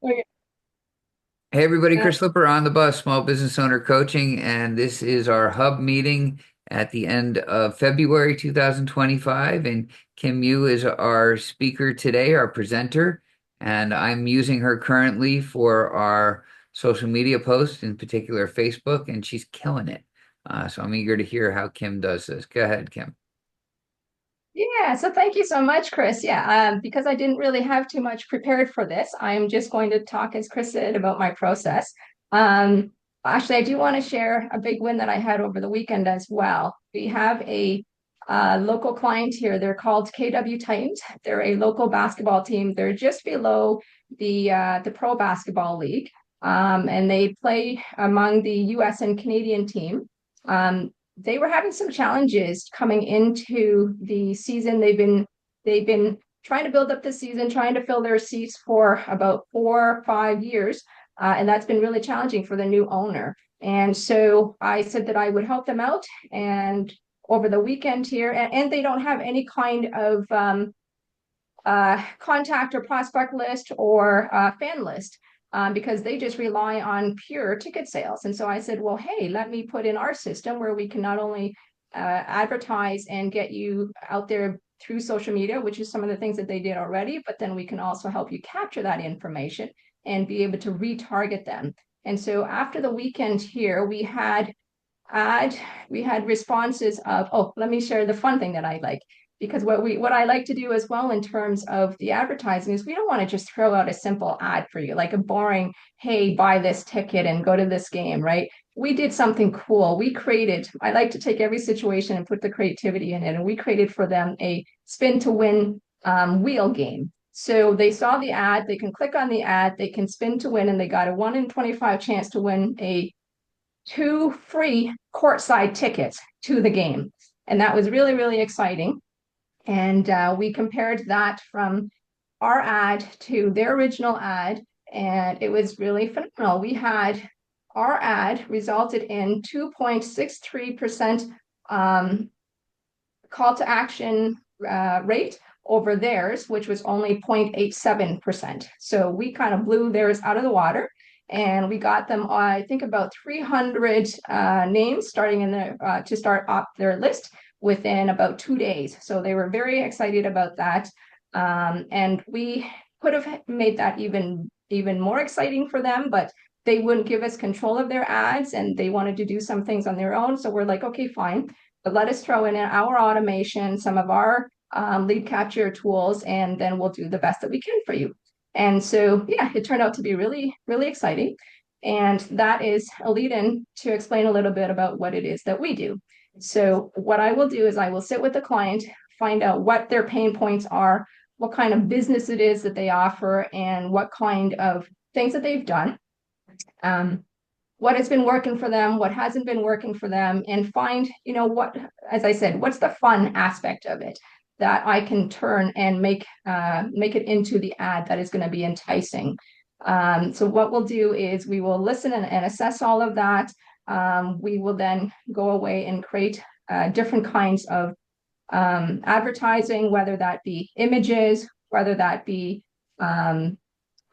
Okay. Hey everybody, Uh, Chris Lipper on the bus, Small Business Owner Coaching, and this is our hub meeting at the end of February 2025. And Kim Yu is our speaker today, our presenter, and I'm using her currently for our social media posts, in particular Facebook, and she's killing it. So I'm eager to hear how Kim does this. Go ahead, Kim. yeah, so thank you so much, Chris. Yeah, because I didn't really have too much prepared for this, I'm just going to talk, as Chris said, about my process. Um, Actually, I do want to share a big win that I had over the weekend as well. We have a local client here. They're called KW Titans. They're a local basketball team. They're just below the Pro Basketball League, and they play among the U.S. and Canadian team. They were having some challenges coming into the season. They've been trying to build up the season, trying to fill their seats for about 4 or 5 years, and that's been really challenging for the new owner. And so I said that I would help them out, and over the weekend here, and they don't have any kind of contact or prospect list or fan list, because they just rely on pure ticket sales. And so I said, well, hey, let me put in our system where we can not only advertise and get you out there through social media, which is some of the things that they did already, but then we can also help you capture that information and be able to retarget them. And so after the weekend here, ad we had responses of, oh, let me share the fun thing that I like, because what I like to do as well in terms of the advertising is we don't want to just throw out a simple ad for you, like a boring, hey, buy this ticket and go to this game, right? We did something cool. I like to take every situation and put the creativity in it, and we created for them a spin to win wheel game. So they saw the ad, they can click on the ad, they can spin to win, and they got a 1 in 25 chance to win a two free courtside tickets to the game. And that was really, really exciting. And we compared that from our ad to their original ad, and it was really phenomenal. Our ad resulted in 2.63% call to action rate over theirs, which was only 0.87%. So we kind of blew theirs out of the water. And we got them, I think, about 300 names starting in to start off their list within about 2 days. So they were very excited about that. And we could have made that even more exciting for them, but they wouldn't give us control of their ads and they wanted to do some things on their own. So we're like, okay, fine, but let us throw in our automation, some of our lead capture tools, and then we'll do the best that we can for you. And so, yeah, it turned out to be really, really exciting. And that is a lead in to explain a little bit about what it is that we do. So, what I will do is I will sit with the client, find out what their pain points are, what kind of business it is that they offer, and what kind of things that they've done. Um, what has been working for them, what hasn't been working for them, and find, what, as I said, what's the fun aspect of it that I can turn and make it into the ad that is going to be enticing. So what we'll do is we will listen and assess all of that. We will then go away and create different kinds of advertising, whether that be images, whether that be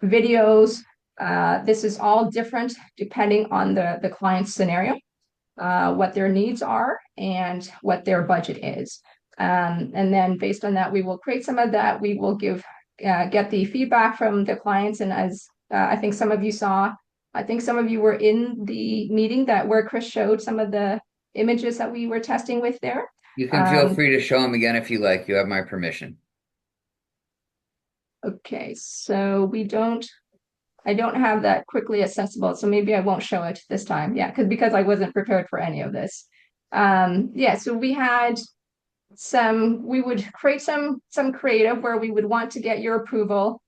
videos. This is all different depending on the client's scenario, what their needs are, and what their budget is. And then based on that, we will create some of that. We will get the feedback from the clients. And as I think some of you saw, I think some of you were in the meeting that where Chris showed some of the images that we were testing with there. You can feel Um, free to show them again if you like. You have my permission. okay, so I don't have that quickly accessible, so maybe I won't show it this time. Yeah, because I wasn't prepared for any of this. Yeah, so we would create some creative where we would want to get your approval.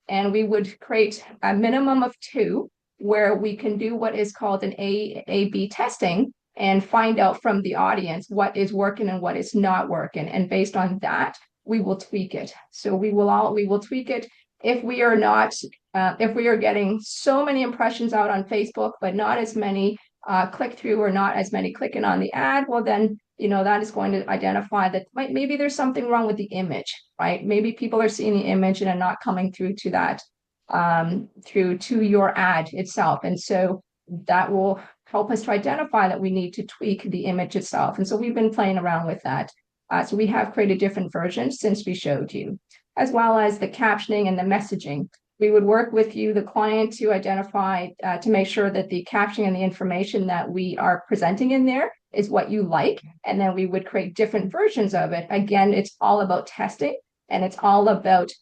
And we would create a minimum of two where we can do what is called an A/B testing and find out from the audience what is working and what is not working. And based on that, we will tweak it. So we will tweak it if we are not if we are getting so many impressions out on Facebook, but not as many click through or not as many clicking on the ad, well, then, that is going to identify that maybe there's something wrong with the image, right? Maybe people are seeing the image and are not coming through to that through to your ad itself. And so that will help us to identify that we need to tweak the image itself. And so we've been playing around with that. So we have created different versions since we showed you, as well as the captioning and the messaging. We would work with you, the client, to identify, to make sure that the captioning and the information that we are presenting in there is what you like. And then we would create different versions of it. Again, it's all about testing, and it's all about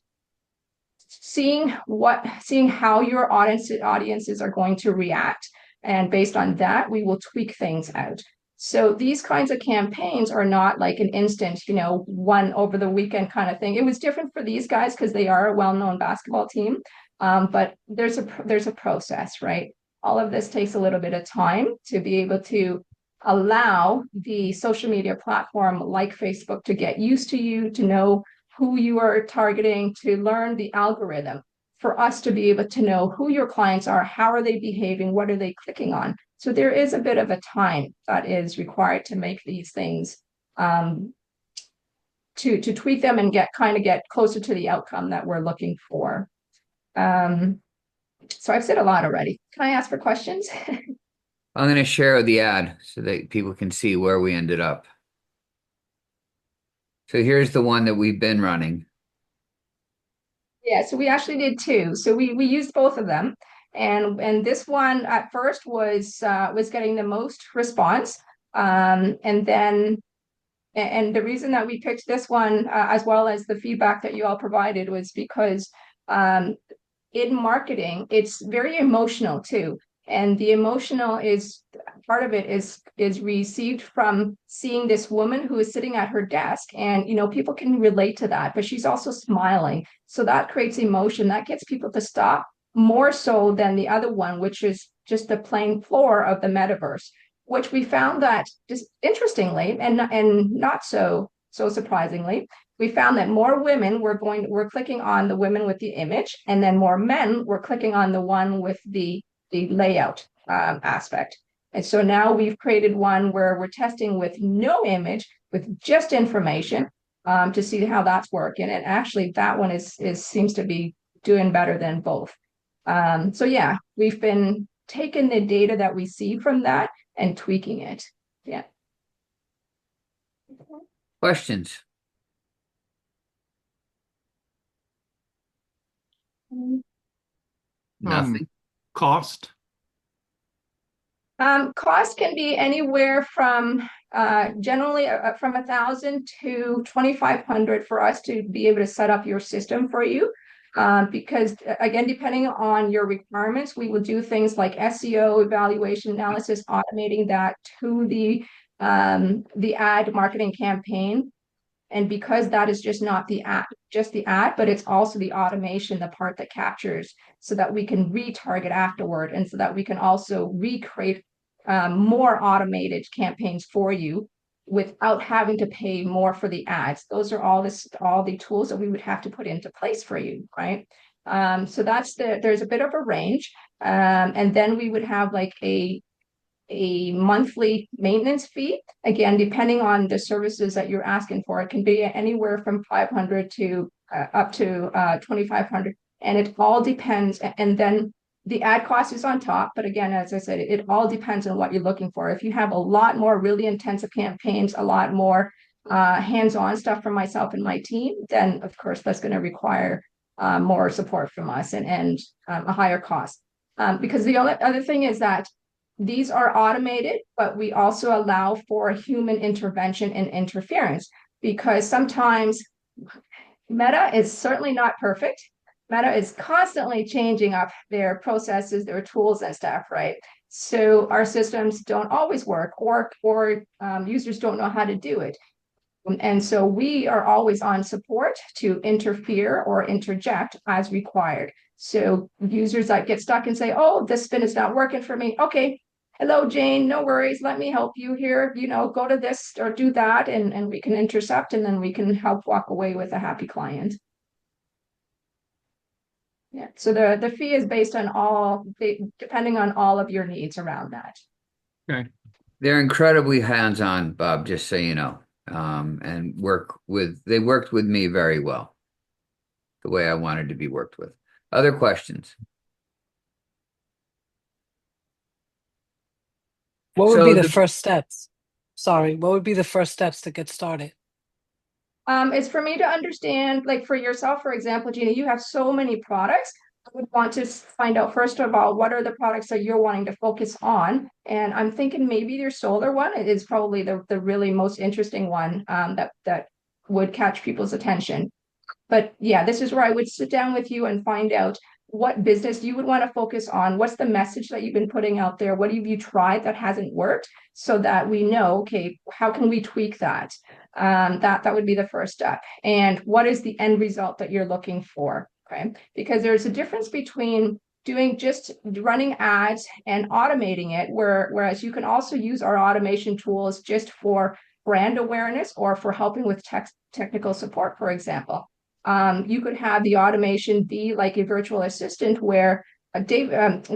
seeing how your audiences are going to react. And based on that, we will tweak things out. So these kinds of campaigns are not like an instant, one over the weekend kind of thing. It was different for these guys because they are a well-known basketball team. But there's a process, right? All of this takes a little bit of time to be able to allow the social media platform like Facebook to get used to you, to know who you are targeting, to learn the algorithm, for us to be able to know who your clients are, how are they behaving, what are they clicking on. So there is a bit of a time that is required to make these things, to tweak them and get closer to the outcome that we're looking for. So I've said a lot already. Can I ask for questions? I'm going to share the ad so that people can see where we ended up. So here's the one that we've been running. Yeah, so we actually did two. So we used both of them. And this one at first was getting the most response. And then and the reason that we picked this one, as well as the feedback that you all provided, was because in marketing, it's very emotional too. And the emotional is part of it is received from seeing this woman who is sitting at her desk, and people can relate to that, but she's also smiling. So that creates emotion that gets people to stop, more so than the other one, which is just the plain floor of the metaverse, which we found that, just interestingly and not so surprisingly, we found that more women were clicking on the women with the image, and then more men were clicking on the one with the layout aspect. And so now we've created one where we're testing with no image, with just information, to see how that's working. And actually, that one is seems to be doing better than both. So yeah, we've been taking the data that we see from that and tweaking it. Yeah. Questions? Nothing. Cost. Cost can be anywhere from generally from 1,000 to 2,500 for us to be able to set up your system for you. Because again, depending on your requirements, we will do things like SEO, evaluation analysis, automating that to the ad marketing campaign. And because that is just not just the ad, but it's also the automation, the part that captures, so that we can retarget afterward, and so that we can also recreate more automated campaigns for you without having to pay more for the ads. Those are all the tools that we would have to put into place for you, right? So there's a bit of a range. And then we would have like a monthly maintenance fee. Again, depending on the services that you're asking for, it can be anywhere from 500 to up to 2,500, and it all depends. And then the ad cost is on top, but again, as I said, it all depends on what you're looking for. If you have a lot more really intensive campaigns, a lot more hands-on stuff from myself and my team, then of course that's going to require more support from us, and a higher cost. Because the only other thing is that these are automated, but we also allow for human intervention and interference, because sometimes Meta is certainly not perfect. Meta is constantly changing up their processes, their tools and stuff, right? So our systems don't always work, or users don't know how to do it. And so we are always on support to interfere or interject as required. So users that get stuck and say, oh, this spin is not working for me. Okay, hello, Jane, no worries. Let me help you here. Go to this or do that, and we can intercept, and then we can help walk away with a happy client. Yeah. So the fee is based on depending on all of your needs around that. Okay. They're incredibly hands-on, Bob, just so you know. And they worked with me very well, the way I wanted to be worked with. Other questions? What would be So the the first steps? Sorry, what would be the first steps to get started? It's for me to understand, like for yourself, for example, Gina, you have so many products. I would want to find out, first of all, what are the products that you're wanting to focus on? And I'm thinking maybe your solar one is probably the really most interesting one that would catch people's attention. But yeah, this is where I would sit down with you and find out what business you would want to focus on. What's the message that you've been putting out there? What have you tried that hasn't worked so that we know, okay, how can we tweak that? That would be the first step. And what is the end result that you're looking for? Okay. Because there's a difference between doing just running ads and automating it, whereas you can also use our automation tools just for brand awareness or for helping with technical support, for example. You could have the automation be like a virtual assistant where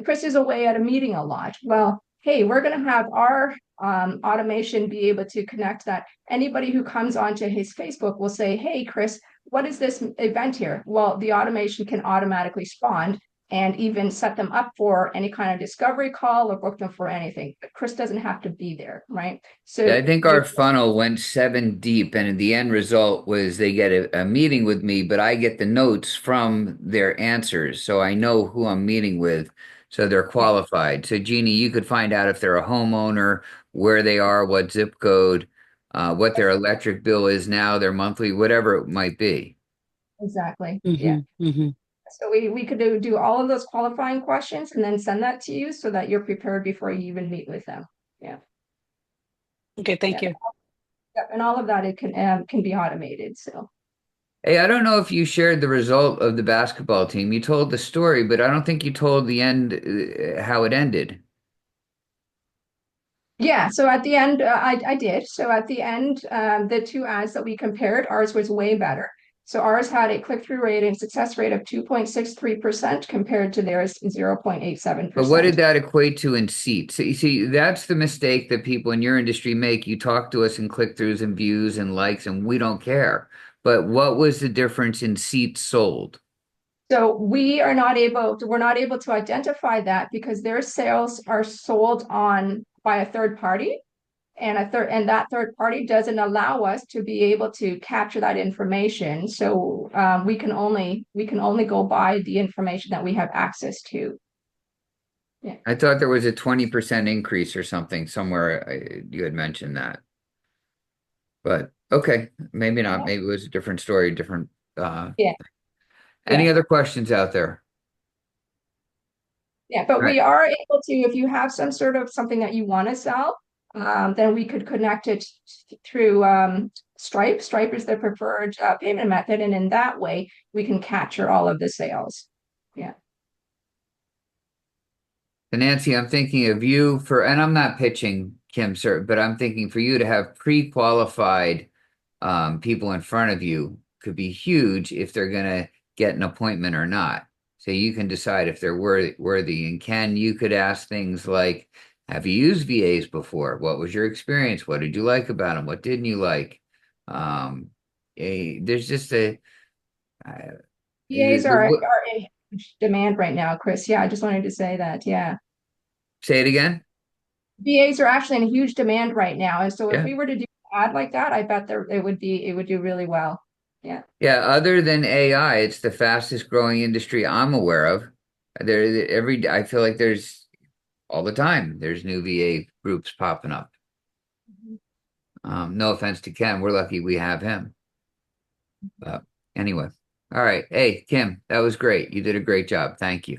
Chris is away at a meeting a lot. Well, hey, we're going to have our automation be able to connect that. Anybody who comes onto his Facebook will say, hey, Chris, what is this event here? Well, the automation can automatically spawn and even set them up for any kind of discovery call or book them for anything. But Chris doesn't have to be there, right? Yeah, So I think you're our funnel went 7 deep, and the end result was they get a meeting with me, but I get the notes from their answers, so I know who I'm meeting with, so they're yeah, qualified. So, Jeannie, you could find out if they're a homeowner, where they are, what zip code, what their electric bill is now, their monthly, whatever it might be. exactly. Yeah. Hmm. Hmm. So we could do all of those qualifying questions and then send that to you so that you're prepared before you even meet with them. Yeah. Okay, Yeah. thank you. Yeah. And all of that it can be automated. So Hey, I don't know if you shared the result of the basketball team. You told the story, but I don't think you told the end, how it ended. yeah, so at the end, I did. So at the end, the two ads that we compared, ours was way better. So ours had a click-through rate and success rate of 2.63% compared to theirs But what 0.87%. did that equate to in seats? So you see, that's the mistake that people in your industry make. You talk to us in click-throughs and views and likes, and we don't care. But what was the difference in seats sold? So we're not able to identify that because their sales are sold on by a third party. And that third party doesn't allow us to be able to capture that information. So we can only go by the information that we have access to. Yeah. I thought there was a 20% increase or something somewhere. You had mentioned that. But okay, maybe not. Maybe it was a different story, different. Uh, Yeah. any Yeah. other questions out there? Yeah. But All right. we are able to, if you have some sort of something that you want to sell, then we could connect it through Stripe. Stripe is the preferred payment method, and in that way, we can capture all of the sales. Yeah. And Nancy, I'm thinking of you for, and I'm not pitching Kim, sir, but I'm thinking for you to have pre-qualified people in front of you could be huge if they're going to get an appointment or not. So you can decide if they're worthy. And Ken, you could ask things like, have you used VAs before? What was your experience? What did you like about them? What didn't you like? Um, there's just uh, VAs the, are in huge demand right now, Chris. Yeah, I just wanted to say that. Yeah. say it again. VAs are actually in huge demand right now. And so if Yeah. we were to do an ad like that, I bet it would do really well. Yeah. Yeah, other than AI, it's the fastest growing industry I'm aware of. I feel like there's all the time, there's new VA groups popping up. No offense to Ken, we're lucky we have him. But anyway, all right. Hey, Kim, that was great. You did a great job. Thank you.